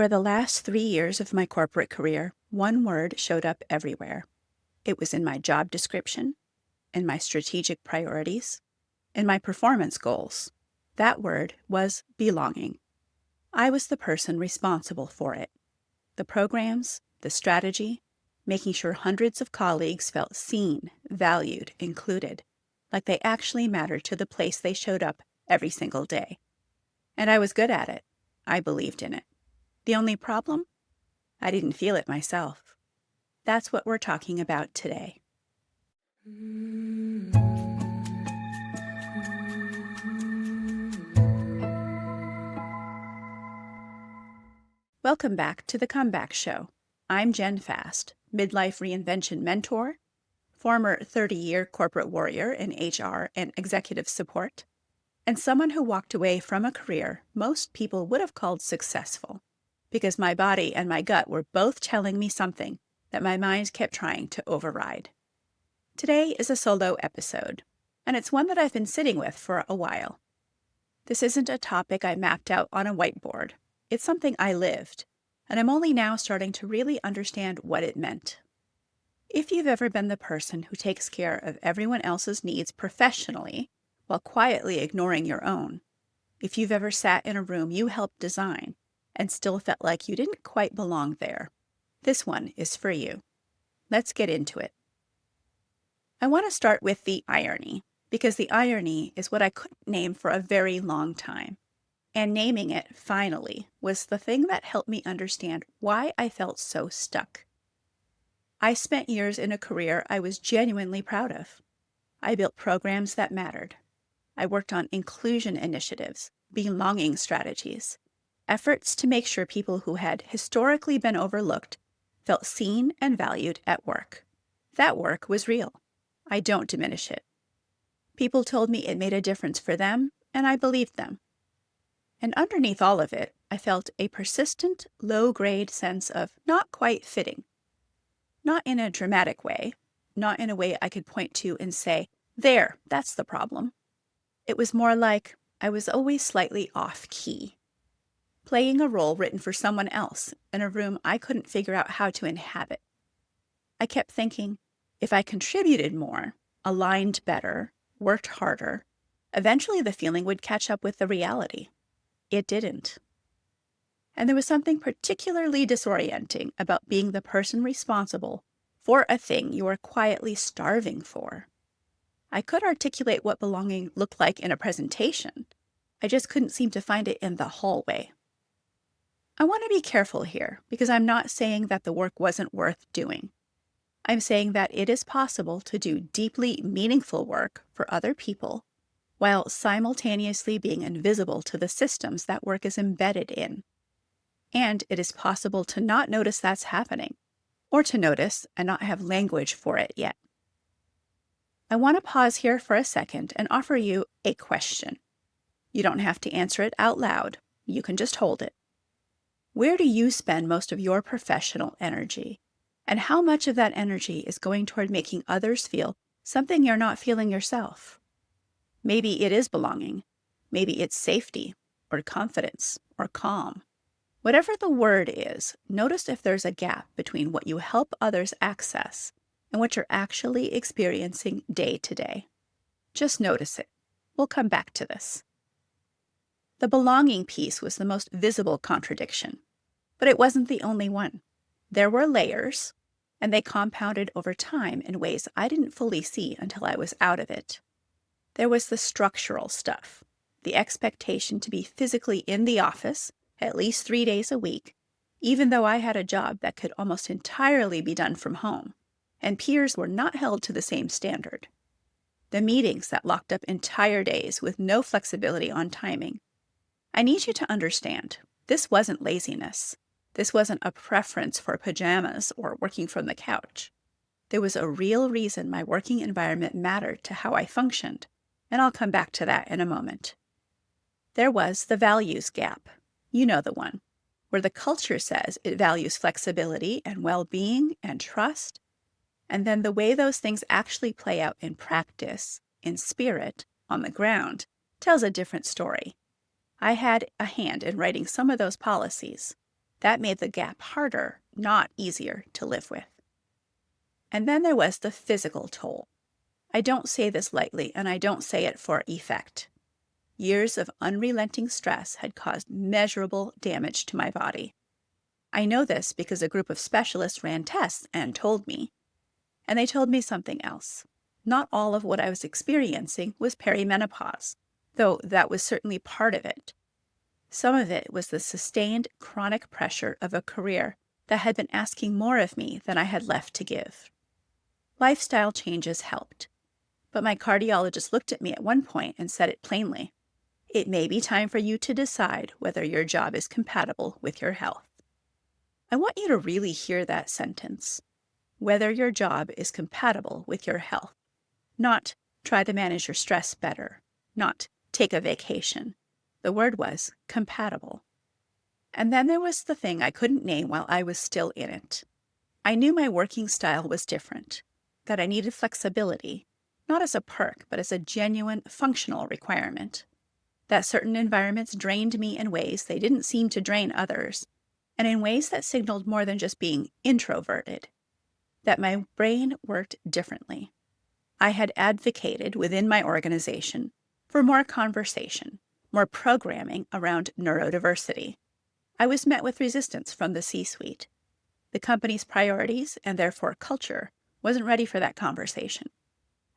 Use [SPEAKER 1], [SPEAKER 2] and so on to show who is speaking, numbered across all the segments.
[SPEAKER 1] For the last 3 years of my corporate career, one word showed up everywhere. It was in my job description, in my strategic priorities, in my performance goals. That word was belonging. I was the person responsible for it. The programs, the strategy, making sure hundreds of colleagues felt seen, valued, included, like they actually mattered to the place they showed up every single day. And I was good at it. I believed in it. The only problem? I didn't feel it myself. That's what we're talking about today. Welcome back to The Comeback Show. I'm Jenn Fast, Midlife Reinvention mentor, former 30-year corporate warrior in HR and executive support, and someone who walked away from a career most people would have called successful, because my body and my gut were both telling me something that my mind kept trying to override. Today is a solo episode, and it's one that I've been sitting with for a while. This isn't a topic I mapped out on a whiteboard. It's something I lived, and I'm only now starting to really understand what it meant. If you've ever been the person who takes care of everyone else's needs professionally while quietly ignoring your own, if you've ever sat in a room you helped design and still felt like you didn't quite belong there, this one is for you. Let's get into it. I want to start with the irony, because the irony is what I couldn't name for a very long time. And naming it, finally, was the thing that helped me understand why I felt so stuck. I spent years in a career I was genuinely proud of. I built programs that mattered. I worked on inclusion initiatives, belonging strategies, efforts to make sure people who had historically been overlooked felt seen and valued at work. That work was real. I don't diminish it. People told me it made a difference for them, and I believed them. And underneath all of it, I felt a persistent, low-grade sense of not quite fitting. Not in a dramatic way, not in a way I could point to and say, there, that's the problem. It was more like I was always slightly off-key, playing a role written for someone else in a room I couldn't figure out how to inhabit. I kept thinking, if I contributed more, aligned better, worked harder, eventually the feeling would catch up with the reality. It didn't. And there was something particularly disorienting about being the person responsible for a thing you are quietly starving for. I could articulate what belonging looked like in a presentation. I just couldn't seem to find it in the hallway. I want to be careful here, because I'm not saying that the work wasn't worth doing. I'm saying that it is possible to do deeply meaningful work for other people while simultaneously being invisible to the systems that work is embedded in. And it is possible to not notice that's happening, or to notice and not have language for it yet. I want to pause here for a second and offer you a question. You don't have to answer it out loud. You can just hold it. Where do you spend most of your professional energy? And how much of that energy is going toward making others feel something you're not feeling yourself? Maybe it is belonging. Maybe it's safety, or confidence, or calm. Whatever the word is, notice if there's a gap between what you help others access and what you're actually experiencing day to day. Just notice it. We'll come back to this. The belonging piece was the most visible contradiction, but it wasn't the only one. There were layers, and they compounded over time in ways I didn't fully see until I was out of it. There was the structural stuff, the expectation to be physically in the office at least 3 days a week, even though I had a job that could almost entirely be done from home, and peers were not held to the same standard. The meetings that locked up entire days with no flexibility on timing. I need you to understand, this wasn't laziness. This wasn't a preference for pajamas or working from the couch. There was a real reason my working environment mattered to how I functioned, and I'll come back to that in a moment. There was the values gap. You know the one, where the culture says it values flexibility and well-being and trust, and then the way those things actually play out in practice, in spirit, on the ground, tells a different story. I had a hand in writing some of those policies. That made the gap harder, not easier to live with. And then there was the physical toll. I don't say this lightly, and I don't say it for effect. Years of unrelenting stress had caused measurable damage to my body. I know this because a group of specialists ran tests and told me. And they told me something else. Not all of what I was experiencing was perimenopause, though that was certainly part of it. Some of it was the sustained chronic pressure of a career that had been asking more of me than I had left to give. Lifestyle changes helped, but my cardiologist looked at me at one point and said it plainly. It may be time for you to decide whether your job is compatible with your health. I want you to really hear that sentence. Whether your job is compatible with your health. Not try to manage your stress better. Not take a vacation. The word was compatible. And then there was the thing I couldn't name while I was still in it. I knew my working style was different, that I needed flexibility, not as a perk, but as a genuine functional requirement. That certain environments drained me in ways they didn't seem to drain others, and in ways that signaled more than just being introverted. That my brain worked differently. I had advocated within my organization for more conversation, more programming around neurodiversity. I was met with resistance from the C-suite. The company's priorities, and therefore culture, wasn't ready for that conversation,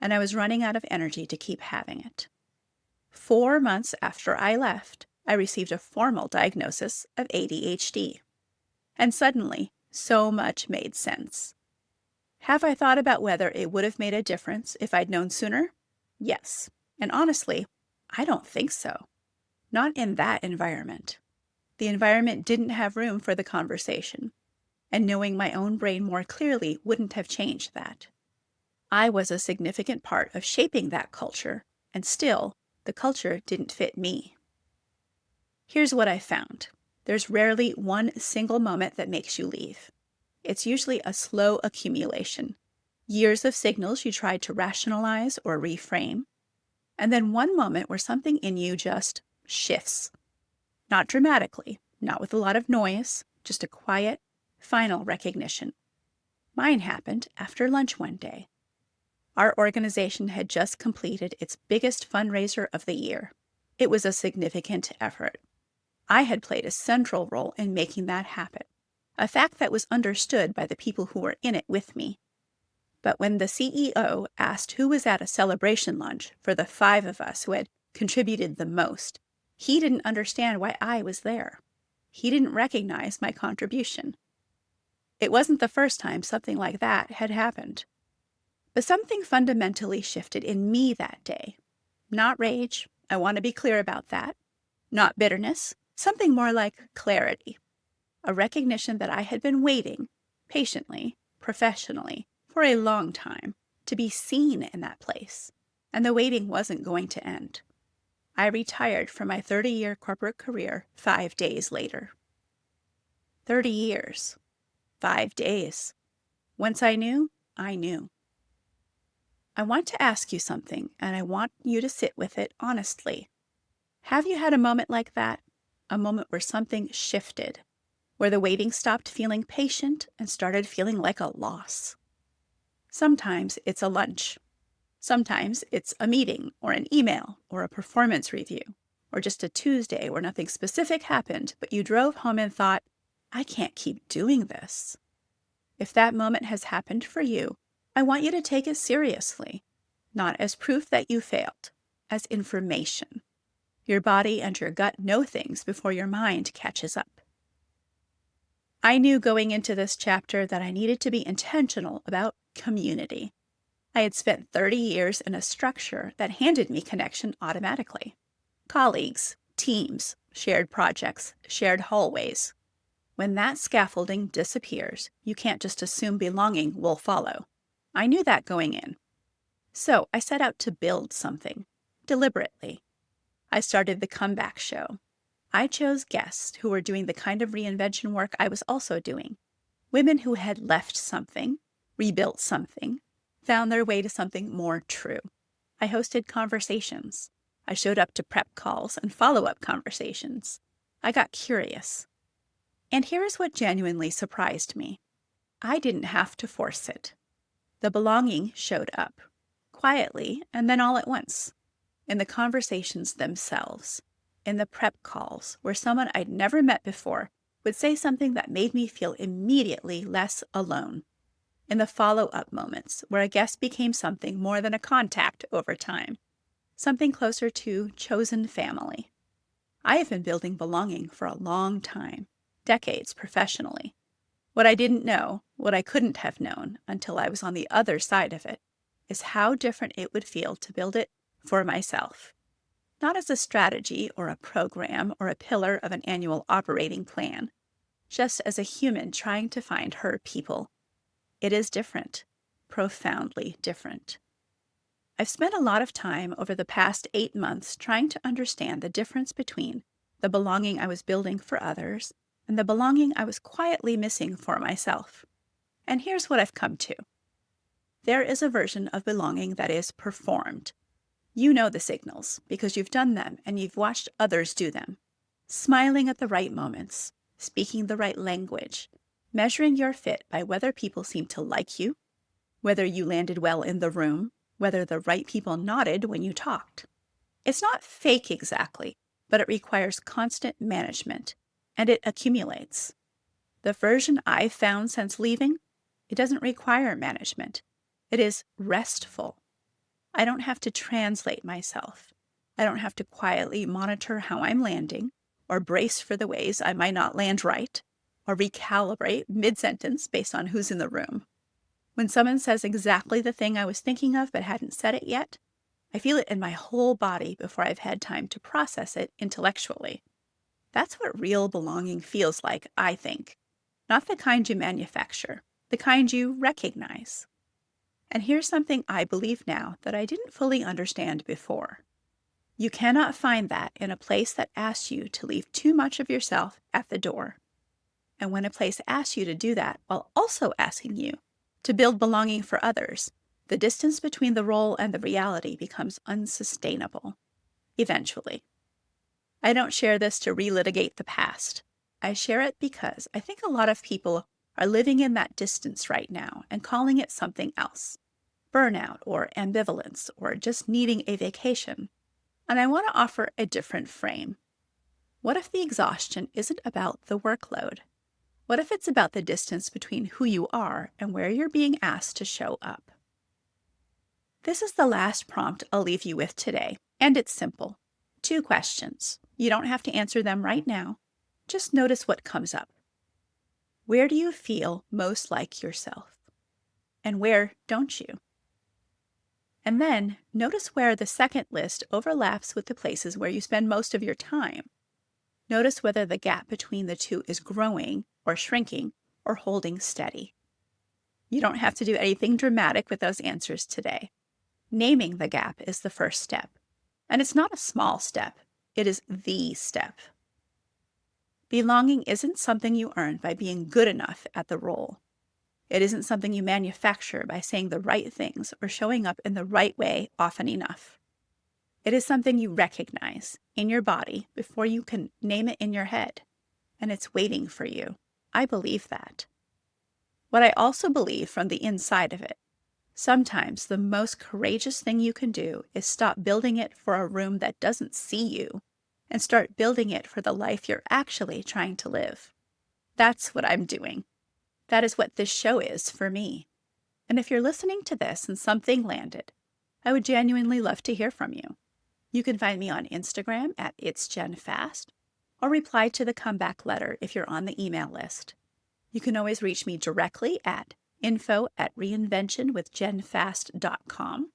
[SPEAKER 1] and I was running out of energy to keep having it. 4 months after I left, I received a formal diagnosis of ADHD. And suddenly, so much made sense. Have I thought about whether it would have made a difference if I'd known sooner? Yes. And honestly, I don't think so. Not in that environment. The environment didn't have room for the conversation, and knowing my own brain more clearly wouldn't have changed that. I was a significant part of shaping that culture, and still, the culture didn't fit me. Here's what I found. There's rarely one single moment that makes you leave. It's usually a slow accumulation. Years of signals you tried to rationalize or reframe, and then one moment where something in you just shifts. Not dramatically, not with a lot of noise, just a quiet, final recognition. Mine happened after lunch one day. Our organization had just completed its biggest fundraiser of the year. It was a significant effort. I had played a central role in making that happen, a fact that was understood by the people who were in it with me. But when the CEO asked who was at a celebration lunch for the 5 of us who had contributed the most, he didn't understand why I was there. He didn't recognize my contribution. It wasn't the first time something like that had happened. But something fundamentally shifted in me that day. Not rage, I want to be clear about that. Not bitterness, something more like clarity. A recognition that I had been waiting, patiently, professionally, for a long time, to be seen in that place. And the waiting wasn't going to end. I retired from my 30-year corporate career 5 days later. 30 years. 5 days. Once I knew, I knew. I want to ask you something, and I want you to sit with it honestly. Have you had a moment like that? A moment where something shifted, where the waiting stopped feeling patient and started feeling like a loss? Sometimes it's a lunch. Sometimes it's a meeting or an email or a performance review or just a Tuesday where nothing specific happened, but you drove home and thought, I can't keep doing this. If that moment has happened for you, I want you to take it seriously, not as proof that you failed, as information. Your body and your gut know things before your mind catches up. I knew going into this chapter that I needed to be intentional about community. I had spent 30 years in a structure that handed me connection automatically. Colleagues, teams, shared projects, shared hallways. When that scaffolding disappears, you can't just assume belonging will follow. I knew that going in. So I set out to build something, deliberately. I started the Comeback Show. I chose guests who were doing the kind of reinvention work I was also doing. Women who had left something, rebuilt something, found their way to something more true. I hosted conversations. I showed up to prep calls and follow-up conversations. I got curious. And here is what genuinely surprised me. I didn't have to force it. The belonging showed up, quietly and then all at once, in the conversations themselves, in the prep calls where someone I'd never met before would say something that made me feel immediately less alone, in the follow-up moments where a guest became something more than a contact over time, something closer to chosen family. I have been building belonging for a long time, decades professionally. What I didn't know, what I couldn't have known until I was on the other side of it, is how different it would feel to build it for myself. Not as a strategy or a program or a pillar of an annual operating plan, just as a human trying to find her people. It is different, profoundly different. I've spent a lot of time over the past 8 months trying to understand the difference between the belonging I was building for others and the belonging I was quietly missing for myself. And here's what I've come to. There is a version of belonging that is performed. You know the signals because you've done them and you've watched others do them. Smiling at the right moments, speaking the right language, measuring your fit by whether people seem to like you, whether you landed well in the room, whether the right people nodded when you talked. It's not fake exactly, but it requires constant management, and it accumulates. The version I've found since leaving, it doesn't require management. It is restful. I don't have to translate myself. I don't have to quietly monitor how I'm landing, or brace for the ways I might not land right, or recalibrate mid-sentence based on who's in the room. When someone says exactly the thing I was thinking of but hadn't said it yet, I feel it in my whole body before I've had time to process it intellectually. That's what real belonging feels like, I think. Not the kind you manufacture, the kind you recognize. And here's something I believe now that I didn't fully understand before. You cannot find that in a place that asks you to leave too much of yourself at the door. And when a place asks you to do that while also asking you to build belonging for others, the distance between the role and the reality becomes unsustainable. Eventually. I don't share this to relitigate the past. I share it because I think a lot of people are living in that distance right now and calling it something else. Burnout or ambivalence or just needing a vacation. And I want to offer a different frame. What if the exhaustion isn't about the workload? What if it's about the distance between who you are and where you're being asked to show up? This is the last prompt I'll leave you with today, and it's simple. 2 questions. You don't have to answer them right now. Just notice what comes up. Where do you feel most like yourself? And where don't you? And then notice where the second list overlaps with the places where you spend most of your time. Notice whether the gap between the two is growing or shrinking or holding steady. You don't have to do anything dramatic with those answers today. Naming the gap is the first step. And it's not a small step. It is the step. Belonging isn't something you earn by being good enough at the role. It isn't something you manufacture by saying the right things or showing up in the right way often enough. It is something you recognize in your body before you can name it in your head. And it's waiting for you. I believe that. What I also believe from the inside of it, sometimes the most courageous thing you can do is stop building it for a room that doesn't see you and start building it for the life you're actually trying to live. That's what I'm doing. That is what this show is for me. And if you're listening to this and something landed, I would genuinely love to hear from you. You can find me on Instagram at It's Jenn Fast, or reply to the comeback letter if you're on the email list. You can always reach me directly at info@reinventionwithjennfast.com.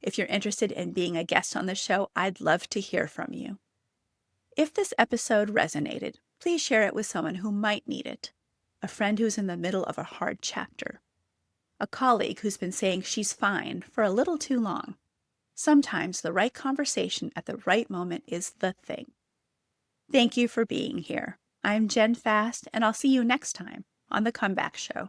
[SPEAKER 1] If you're interested in being a guest on the show, I'd love to hear from you. If this episode resonated, please share it with someone who might need it. A friend who's in the middle of a hard chapter. A colleague who's been saying she's fine for a little too long. Sometimes the right conversation at the right moment is the thing. Thank you for being here. I'm Jenn Fast, and I'll see you next time on The Comeback Show.